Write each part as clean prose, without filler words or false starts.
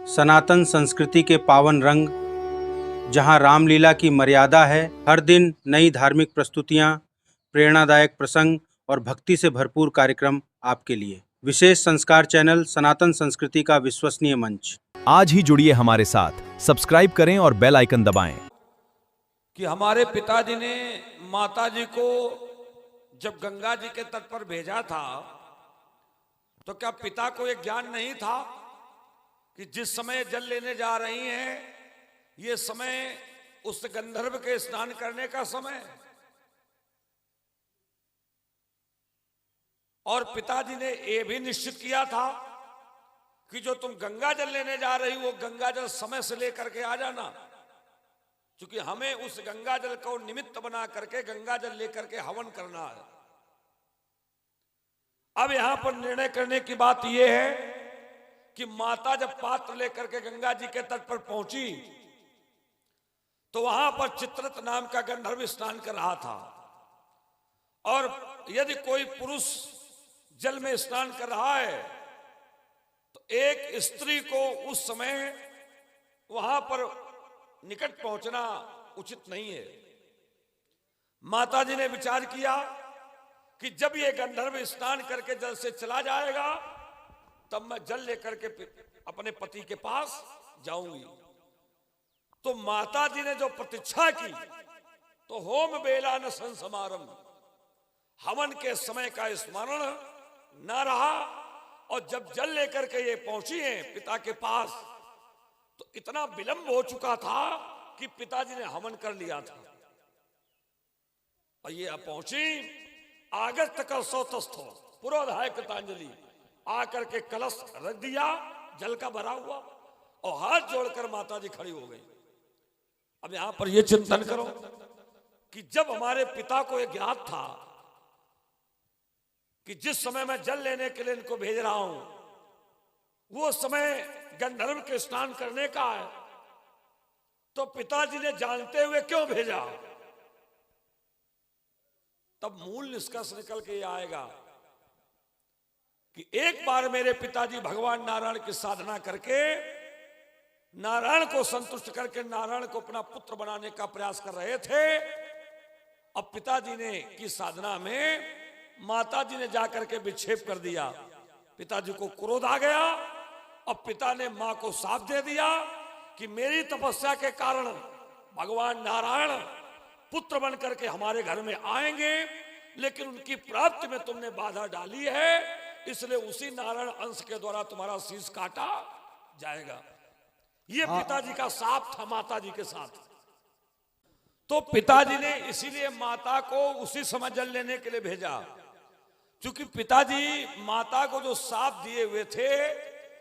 सनातन संस्कृति के पावन रंग, जहां रामलीला की मर्यादा है। हर दिन नई धार्मिक प्रस्तुतियां, प्रेरणादायक प्रसंग और भक्ति से भरपूर कार्यक्रम आपके लिए। विशेष संस्कार चैनल सनातन संस्कृति का विश्वसनीय मंच। आज ही जुड़िए हमारे साथ, सब्सक्राइब करें और बेल आइकन दबाएं। कि हमारे पिताजी ने माताजी को जब गंगा जी के तट पर भेजा था, तो क्या पिता को यह ज्ञान नहीं था कि जिस समय जल लेने जा रही हैं, ये समय उस गंधर्व के स्नान करने का समय है। और पिताजी ने यह भी निश्चित किया था कि जो तुम गंगा जल लेने जा रही हो, वो गंगा जल समय से लेकर के आ जाना, क्योंकि हमें उस गंगा जल को निमित्त बना करके गंगा जल लेकर के हवन करना है। अब यहां पर निर्णय करने की बात यह है कि माता जब पात्र लेकर के गंगा जी के तट पर पहुंची, तो वहां पर चित्रत नाम का गंधर्व स्नान कर रहा था। और यदि कोई पुरुष जल में स्नान कर रहा है, तो एक स्त्री को उस समय वहां पर निकट पहुंचना उचित नहीं है। माताजी ने विचार किया कि जब ये गंधर्व स्नान करके जल से चला जाएगा, तब मैं जल लेकर के अपने पति के पास जाऊंगी। तो माताजी ने जो प्रतीक्षा की, तो होम बेला न संसमारम, हवन के समय का स्मरण न रहा। और जब जल लेकर के ये पहुंची हैं पिता के पास, तो इतना विलंब हो चुका था कि पिताजी ने हवन कर लिया था। और ये अब पहुंची, आगस्त कर सौतस्थो पुरोधाय कृतांजलि, आकर के कलश रख दिया जल का भरा हुआ, और हाथ जोड़कर माताजी खड़ी हो गई। अब यहां पर यह चिंतन करो कि जब हमारे पिता को यह ज्ञात था कि जिस समय मैं जल लेने के लिए इनको भेज रहा हूं, वो समय गंधर्व के स्नान करने का है, तो पिताजी ने जानते हुए क्यों भेजा? तब मूल निष्कर्ष निकल के ये आएगा कि एक बार मेरे पिताजी भगवान नारायण की साधना करके नारायण को संतुष्ट करके नारायण को अपना पुत्र बनाने का प्रयास कर रहे थे। अब पिताजी ने की साधना में माताजी ने जाकर के विक्षेप कर दिया। पिताजी को क्रोध आ गया। अब पिता ने मां को साफ दे दिया कि मेरी तपस्या के कारण भगवान नारायण पुत्र बन करके हमारे घर में आएंगे, लेकिन उनकी प्राप्ति में तुमने बाधा डाली है, इसलिए उसी नारायण अंश के द्वारा तुम्हारा शीश काटा जाएगा। ये पिताजी का साफ था माताजी के साथ। तो पिताजी ने इसीलिए माता को उसी समय जल लेने के लिए भेजा, क्योंकि पिताजी माता को जो साफ दिए हुए थे,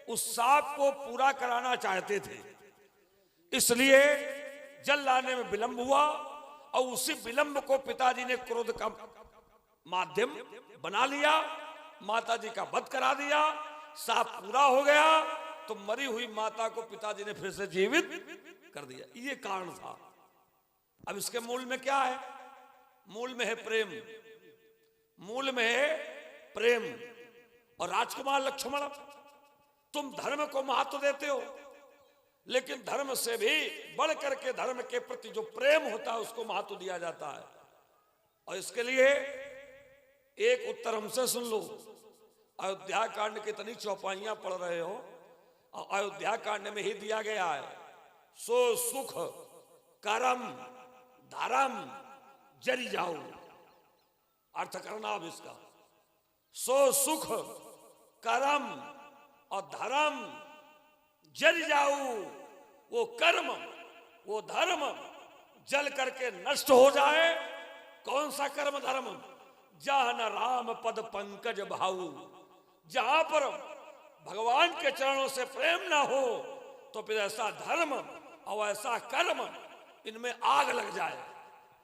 उस साफ को पूरा कराना चाहते थे। इसलिए जल लाने में विलंब हुआ, और उसी विलंब को पिताजी ने क्रोध का माध्यम बना लिया, माताजी का वध करा दिया। साफ पूरा हो गया, तो मरी हुई माता को पिताजी ने फिर से जीवित कर दिया। ये कारण था। अब इसके मूल में क्या है? मूल में है प्रेम, मूल में है प्रेम। और राजकुमार लक्ष्मण, तुम धर्म को महत्व देते हो, लेकिन धर्म से भी बढ़ करके धर्म के प्रति जो प्रेम होता है उसको महत्व दिया जाता है। और इसके लिए एक उत्तर हमसे सुन लो। अयोध्या कांड की इतनी चौपाइयां पढ़ रहे हो, और अयोध्या कांड में ही दिया गया है, सो सुख करम धर्म जरी जाओ। अर्थ करना अब इसका, सो सुख कर्म और धर्म जल जाऊ। वो कर्म वो धर्म जल करके नष्ट हो जाए। कौन सा कर्म धर्म? जहां न राम पद पंकज भाऊ, जहां पर भगवान के चरणों से प्रेम ना हो, तो फिर ऐसा धर्म और ऐसा कर्म, इनमें आग लग जाए।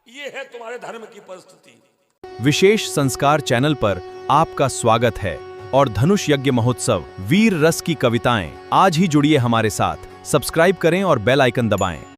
ये है तुम्हारे धर्म की परिस्थिति। विशेष संस्कार चैनल पर आपका स्वागत है। और धनुष यज्ञ महोत्सव, वीर रस की कविताएं। आज ही जुड़िए हमारे साथ, सब्सक्राइब करें और बेल आइकन दबाएं।